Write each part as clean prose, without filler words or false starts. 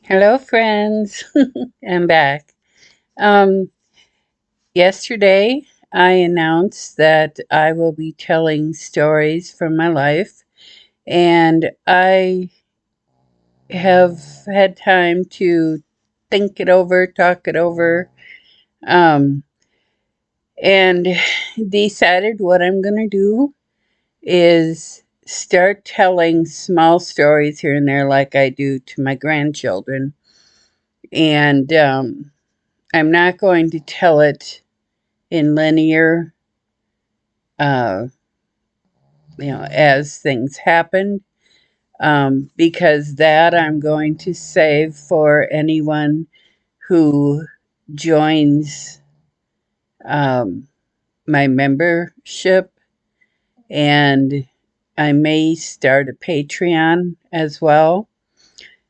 Hello, friends. I'm back. Um, Yesterday, I announced that I will be telling stories from my life, and I have had time to think it over, talk it over, um, and decided what I'm going to do is start telling small stories here and there, like I do to my grandchildren. And I'm not going to tell it in linear, uh, as things happen, because that I'm going to save for anyone who joins um, my membership, and I may start a Patreon as well.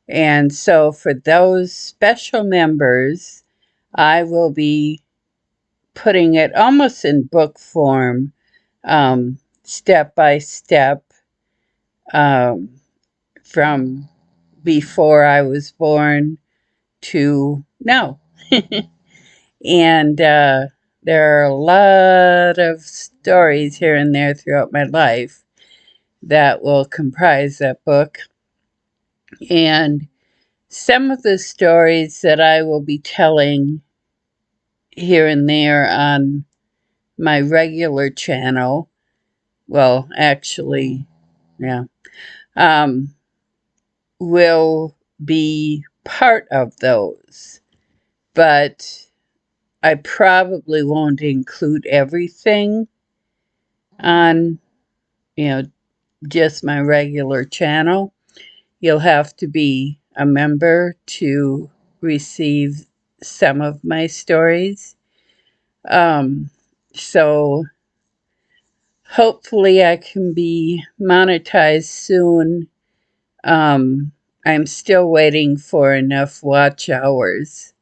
And so, for those special members, I will be putting it almost in book form, step by step, um, from before I was born to now. And there are a lot of stories here and there throughout my life that will comprise that book. And some of the stories that I will be telling here and there on my regular channel, well, actually, yeah, um, will be part of those. But I probably won't include everything on, you know, just my regular channel. You'll have to be a member to receive some of my stories. Um, so hopefully I can be monetized soon. Um, I'm still waiting for enough watch hours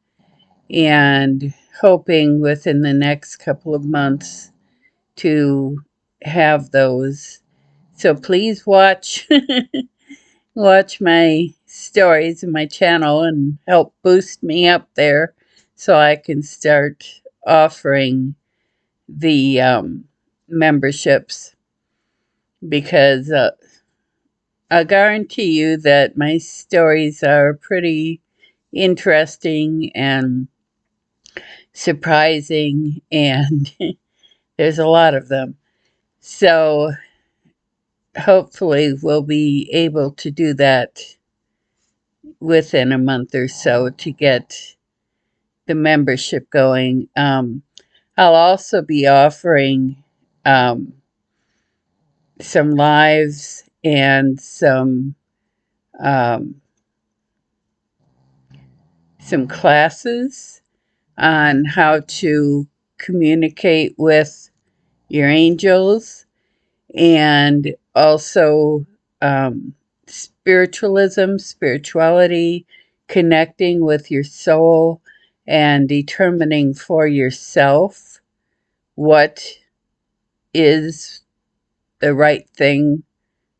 and hoping within the next couple of months to have those. So please watch watch my stories in my channel and help boost me up there so I can start offering the memberships, because I guarantee you that my stories are pretty interesting and surprising, and there's a lot of them. So hopefully we'll be able to do that within a month or so to get the membership going. I'll also be offering um, some lives and um, some classes on how to communicate with your angels, and also spirituality, connecting with your soul, and determining for yourself what is the right thing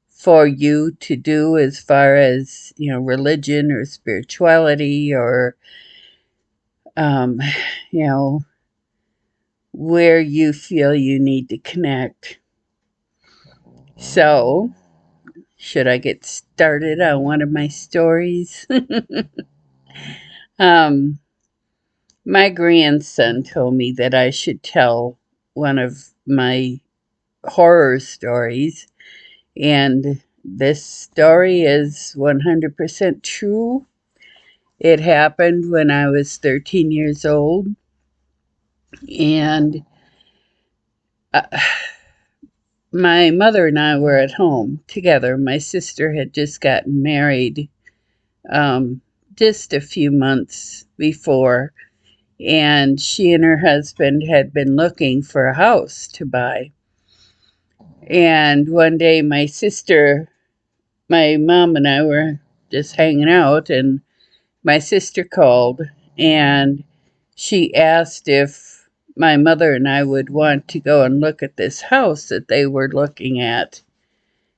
for you to do as far as, religion or spirituality, or um, you know where you feel you need to connect. So should I get started on one of my stories? um, my grandson told me that I should tell one of my horror stories, and this story is 100% true. It happened when I was 13 years old, and uh, my mother and I were at home together. My sister had just gotten married um, just a few months before, and she and her husband had been looking for a house to buy. And one day, my mom and I were just hanging out, and my sister called, and she asked if my mother and I would want to go and look at this house that they were looking at.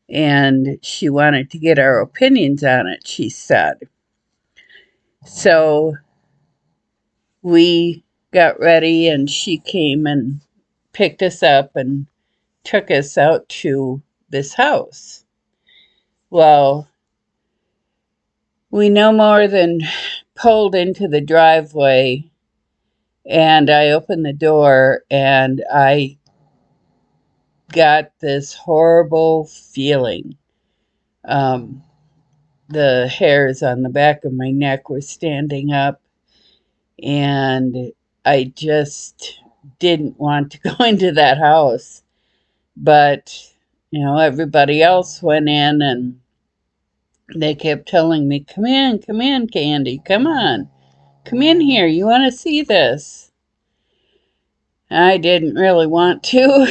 And she wanted to get our opinions on it, she said. So we got ready, and she came and picked us up and took us out to this house. Well, we no more than pulled into the driveway, and I opened the door, and I got this horrible feeling. Um, the hairs on the back of my neck were standing up, and I just didn't want to go into that house. But, everybody else went in, and they kept telling me, come in, Candy, come on. Come in here, you want to see this? I didn't really want to.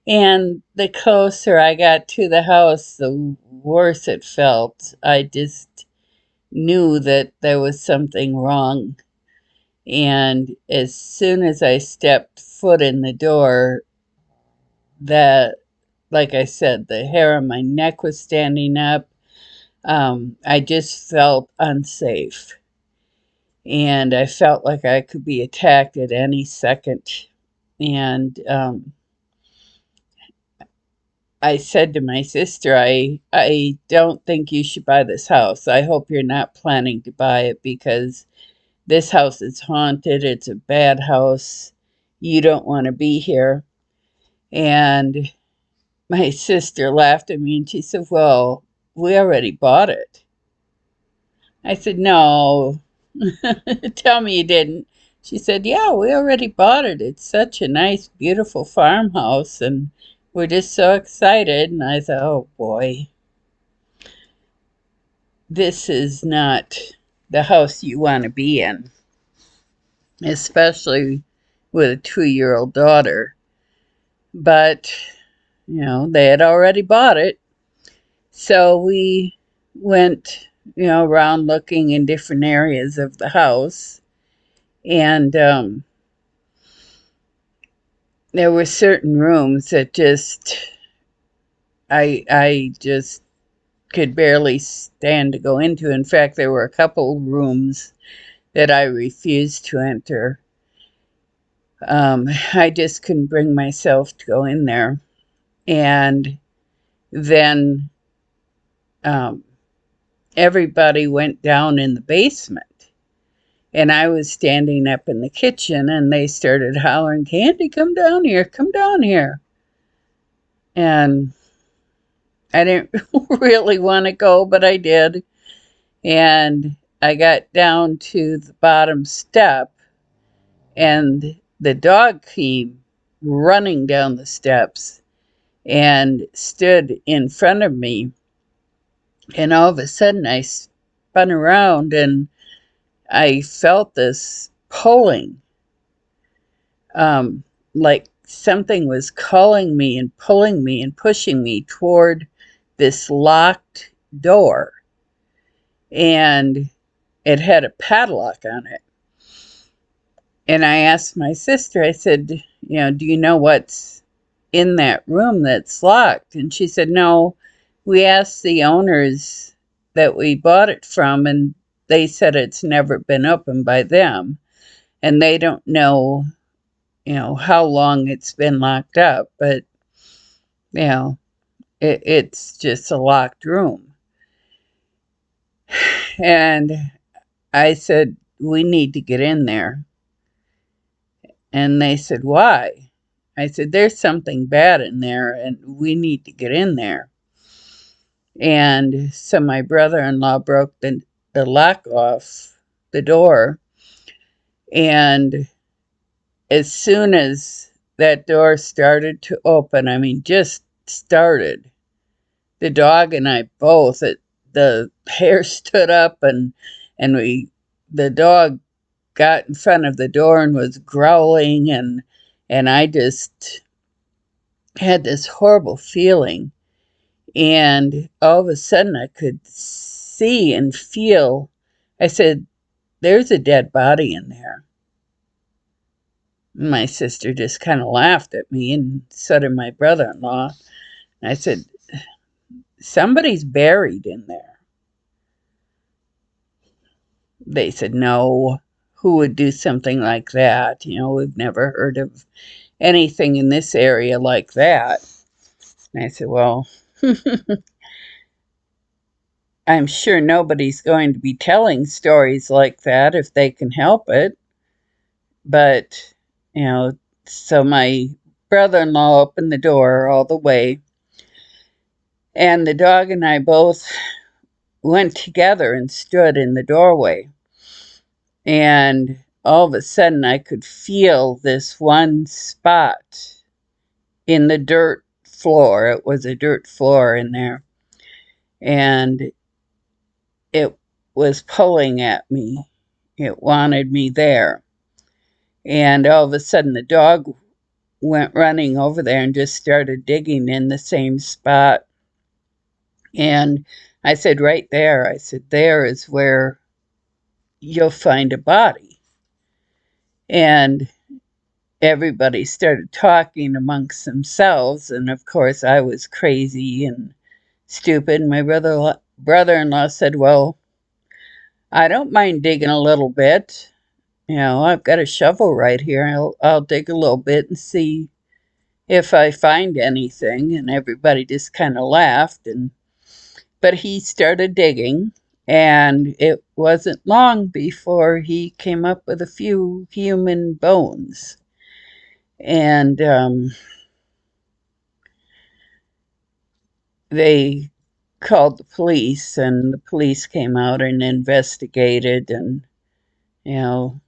And the closer I got to the house, the worse it felt. I just knew that there was something wrong. And as soon as I stepped foot in the door, that, like I said, the hair on my neck was standing up. I just felt unsafe. And I felt like I could be attacked at any second. And I said to my sister, I don't think you should buy this house. I hope you're not planning to buy it, because this house is haunted. It's a bad house. You don't want to be here. And my sister laughed at me, and she said, well, we already bought it. I said, no, tell me you didn't. She said, yeah, we already bought it. It's such a nice, beautiful farmhouse, and we're just so excited. And I thought, oh boy, this is not the house you want to be in, especially with a 2-year-old daughter. But, they had already bought it. So we went, around looking in different areas of the house. And there were certain rooms that I just could barely stand to go into. In fact, there were a couple rooms that I refused to enter. I just couldn't bring myself to go in there. And then everybody went down in the basement. And I was standing up in the kitchen, and they started hollering, Candy, come down here, come down here. And I didn't really want to go, but I did. And I got down to the bottom step, and the dog came running down the steps and stood in front of me. And all of a sudden, I spun around, and I felt this pulling, like something was calling me and pulling me and pushing me toward this locked door. And it had a padlock on it. And I asked my sister, I said, do you know what's in that room that's locked? And she said, no, we asked the owners that we bought it from, and they said it's never been opened by them. And they don't know, how long it's been locked up, but, it's just a locked room. And I said, we need to get in there. And they said, why? I said, there's something bad in there, and we need to get in there. And so my brother-in-law broke the lock off the door. And as soon as that door started to open, I mean, just started, the dog and I both, the hair stood up, and the dog got in front of the door and was growling, and I just had this horrible feeling. And all of a sudden I could see and feel. I said, there's a dead body in there. And my sister just kind of laughed at me, and so did my brother-in-law. I said, somebody's buried in there. They said, no, who would do something like that? We've never heard of anything in this area like that. And I said, well, I'm sure nobody's going to be telling stories like that if they can help it. But, you know, so my brother-in-law opened the door all the way, and the dog and I both went together and stood in the doorway. And all of a sudden, I could feel this one spot in the dirt floor. It was a dirt floor in there. And it was pulling at me. It wanted me there. And all of a sudden, the dog went running over there and just started digging in the same spot. And I said, right there, I said, there is where you'll find a body. And everybody started talking amongst themselves. And of course, I was crazy and stupid. My brother-in-law said, well, I don't mind digging a little bit. I've got a shovel right here. I'll dig a little bit and see if I find anything. And everybody just kind of laughed. But he started digging, and it wasn't long before he came up with a few human bones. And they called the police, and the police came out and investigated, and you know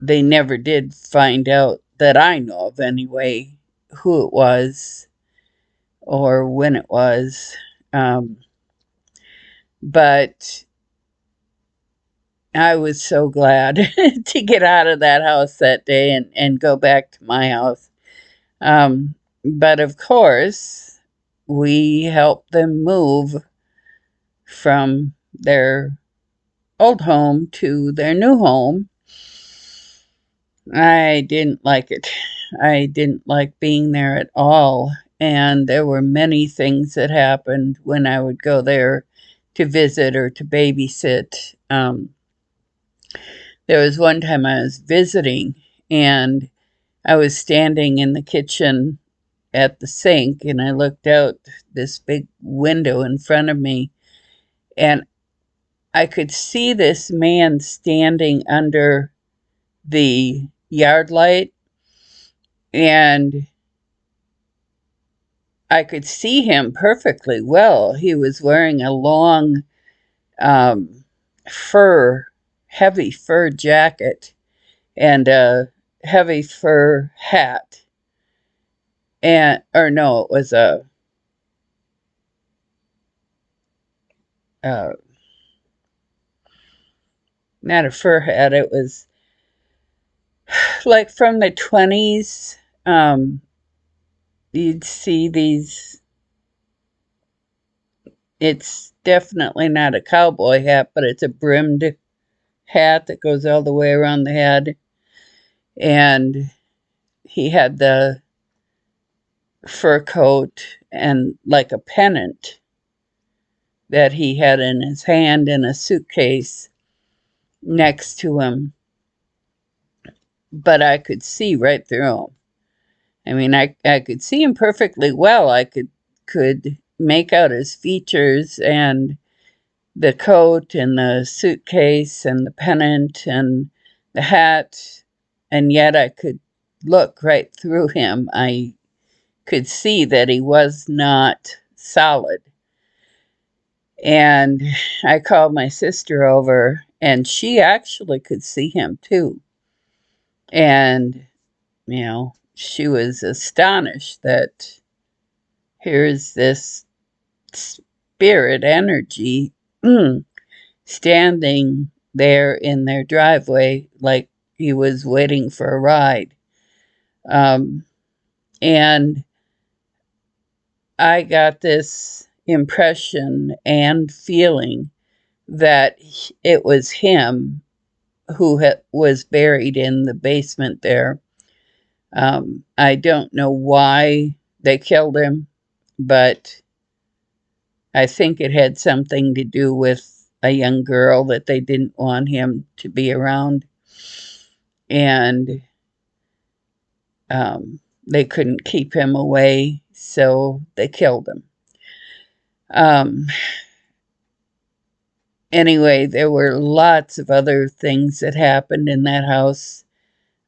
they never did find out, that I know of anyway, who it was or when it was. But I was so glad to get out of that house that day and go back to my house. But of course, we helped them move from their old home to their new home. I didn't like it. I didn't like being there at all. And there were many things that happened when I would go there to visit or to babysit. There was one time I was visiting, and I was standing in the kitchen at the sink, and I looked out this big window in front of me, and I could see this man standing under the yard light, and I could see him perfectly well. He was wearing a long um, heavy fur jacket and a heavy fur hat. Or no, it was uh, not a fur hat. It was like from the 20s. You'd see these. It's definitely not a cowboy hat, but it's a brimmed hat that goes all the way around the head. And he had the fur coat and like a pennant that he had in his hand, and a suitcase next to him. But I could see right through him. I mean, I could see him perfectly well. I could make out his features and the coat and the suitcase and the pennant and the hat, and yet I could look right through him. I could see that he was not solid. And I called my sister over, and she actually could see him too. And, she was astonished that here's this spirit energy standing there in their driveway like he was waiting for a ride. And I got this impression and feeling that it was him who was buried in the basement there. I don't know why they killed him, but I think it had something to do with a young girl that they didn't want him to be around, and they couldn't keep him away, so they killed him. Um, anyway, there were lots of other things that happened in that house.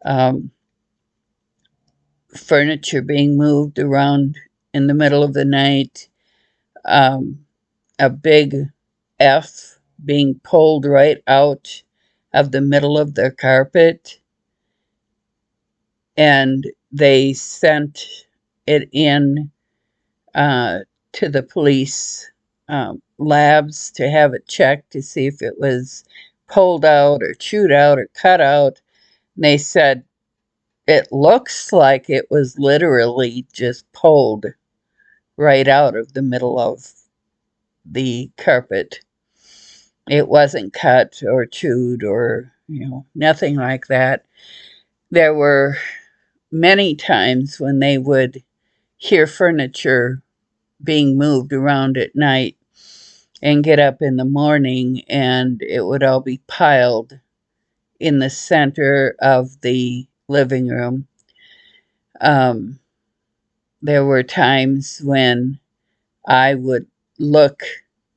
Um, Furniture being moved around in the middle of the night, um, a big F being pulled right out of the middle of their carpet, and they sent it in uh, to the police labs to have it checked to see if it was pulled out or chewed out or cut out. And they said it looks like it was literally just pulled right out of the middle of the carpet. It wasn't cut or chewed or, nothing like that. There were many times when they would hear furniture being moved around at night and get up in the morning, and it would all be piled in the center of the living room. Um, there were times when I would look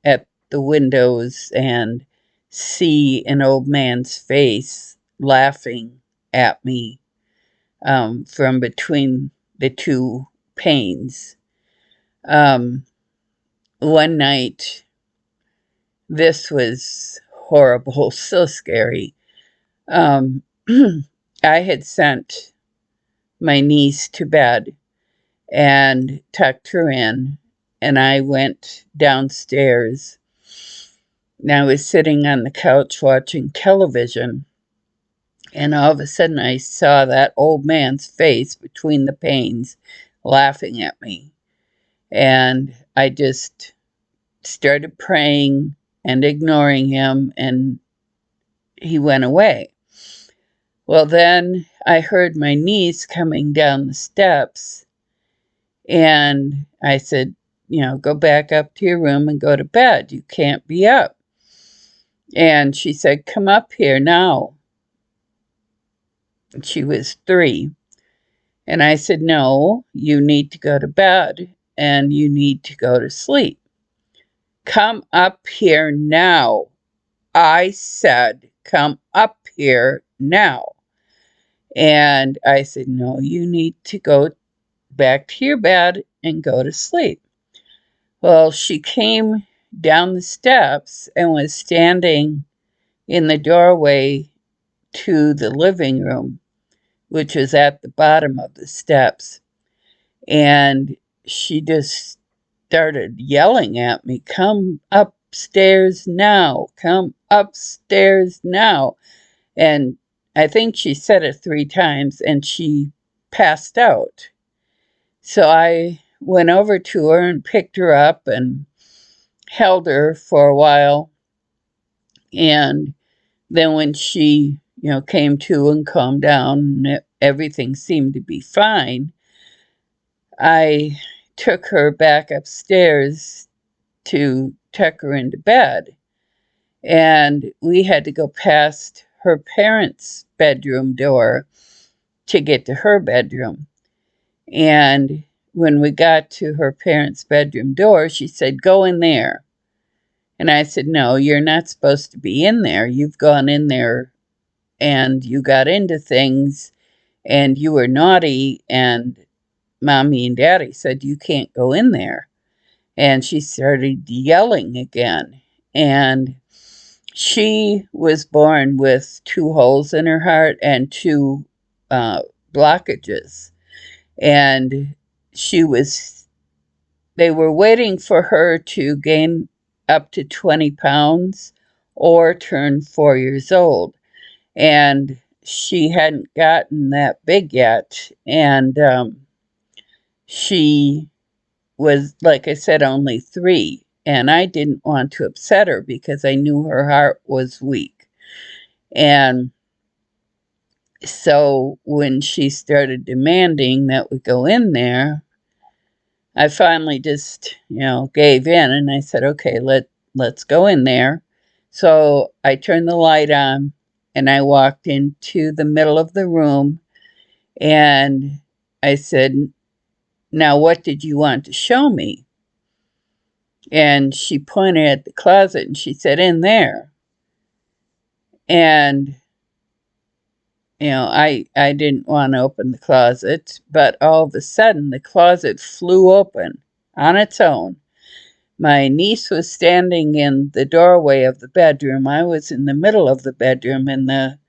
at the windows and see an old man's face laughing at me from between the two panes. Um, One night, this was horrible, so scary. Um, I had sent my niece to bed and tucked her in, and I went downstairs. And I was sitting on the couch watching television, and all of a sudden I saw that old man's face between the panes laughing at me. And I just started praying and ignoring him, and he went away. Well, then I heard my niece coming down the steps, and I said, go back up to your room and go to bed. You can't be up. And she said, come up here now. She was 3. And I said, no, you need to go to bed and you need to go to sleep. Come up here now. I said, come up here now. And I said, no, you need to go back to your bed and go to sleep. Well, she came down the steps and was standing in the doorway to the living room, which was at the bottom of the steps. And she just started yelling at me, come upstairs now, come upstairs now. And I think she said it 3 times and she passed out. So I went over to her and picked her up and held her for a while. And then when she, came to and calmed down and everything seemed to be fine, I took her back upstairs to tuck her into bed. And we had to go past her parents' bedroom door to get to her bedroom. And when we got to her parents' bedroom door, she said, go in there. And I said, no, you're not supposed to be in there. You've gone in there and you got into things and you were naughty, and Mommy and Daddy said you can't go in there. And she started yelling again. And she was born with 2 holes in her heart and 2 blockages. And they were waiting for her to gain up to 20 pounds or turn 4 years old. And she hadn't gotten that big yet. And she was, like I said, only 3. And I didn't want to upset her because I knew her heart was weak. And so when she started demanding that we go in there, I finally just, gave in, and I said, okay, let's go in there. So I turned the light on and I walked into the middle of the room and I said, "Now, what did you want to show me?" And she pointed at the closet and she said, "In there." And, I didn't want to open the closet, but all of a sudden the closet flew open on its own. My niece was standing in the doorway of the bedroom. I was in the middle of the bedroom, and the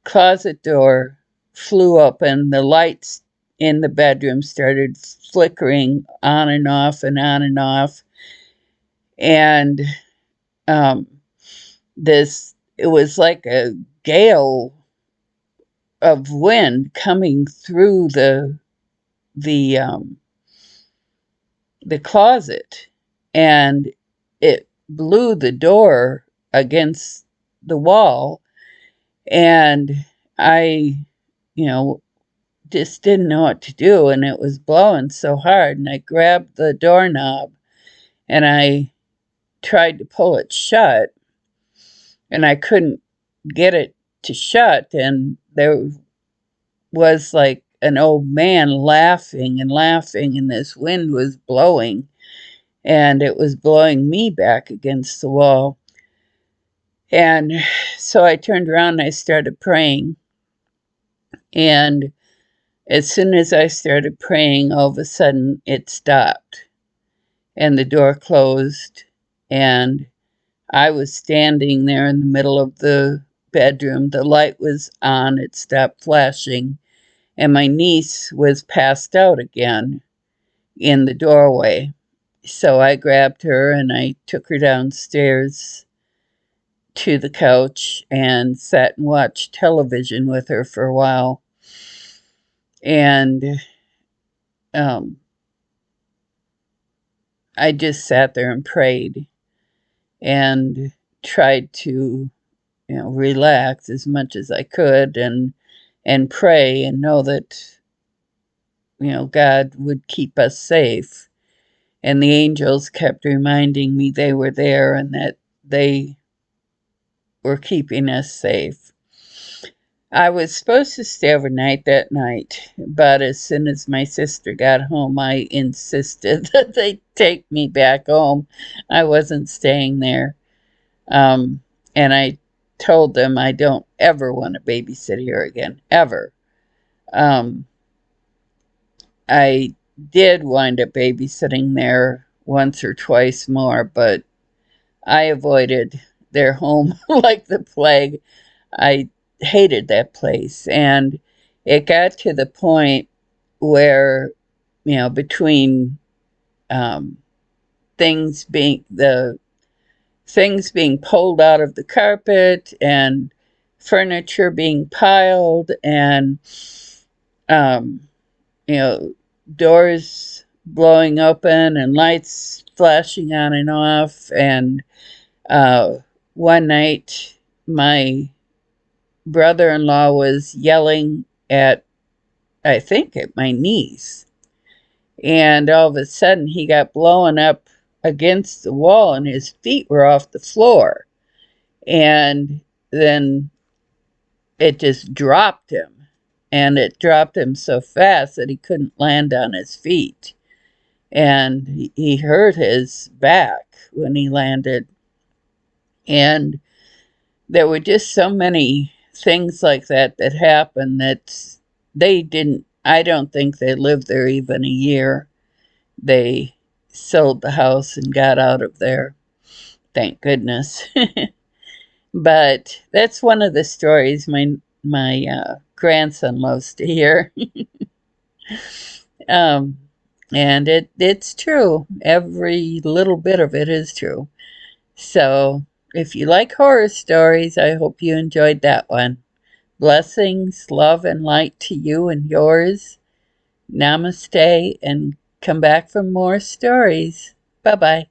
closet door flew open. The lights in the bedroom started flickering on and off and on and off. And um, it was like a gale of wind coming through the um, the closet, and it blew the door against the wall. And I, you know, just didn't know what to do, and it was blowing so hard. And I grabbed the doorknob and I tried to pull it shut, and I couldn't get it to shut. And there was like an old man laughing and laughing, and this wind was blowing, and it was blowing me back against the wall. And so I turned around and I started praying. And as soon as I started praying, all of a sudden it stopped and the door closed. And I was standing there in the middle of the bedroom. The light was on, it stopped flashing, and my niece was passed out again in the doorway. So I grabbed her and I took her downstairs to the couch and sat and watched television with her for a while. And um, I just sat there and prayed and tried to, relax as much as I could and pray and know that, God would keep us safe. And the angels kept reminding me they were there and that they were keeping us safe. I was supposed to stay overnight that night, but as soon as my sister got home, I insisted that they take me back home. I wasn't staying there. Um, and I told them I don't ever want to babysit here again, ever. Um, I did wind up babysitting there once or twice more, but I avoided their home like the plague. I hated that place. And it got to the point where, between um, things being the things being pulled out of the carpet and furniture being piled and um, you know doors blowing open and lights flashing on and off. And uh, one night my brother-in-law was yelling at, I think, at my niece, and all of a sudden he got blown up against the wall and his feet were off the floor. And then it just dropped him, and it dropped him so fast that he couldn't land on his feet, and he hurt his back when he landed. And there were just so many things like that that happened that I don't think they lived there even a year. They sold the house and got out of there, thank goodness. But that's one of the stories my grandson loves to hear. um, and it's true. Every little bit of it is true. So if you like horror stories, I hope you enjoyed that one. Blessings, love, and light to you and yours. Namaste, and come back for more stories. Bye bye.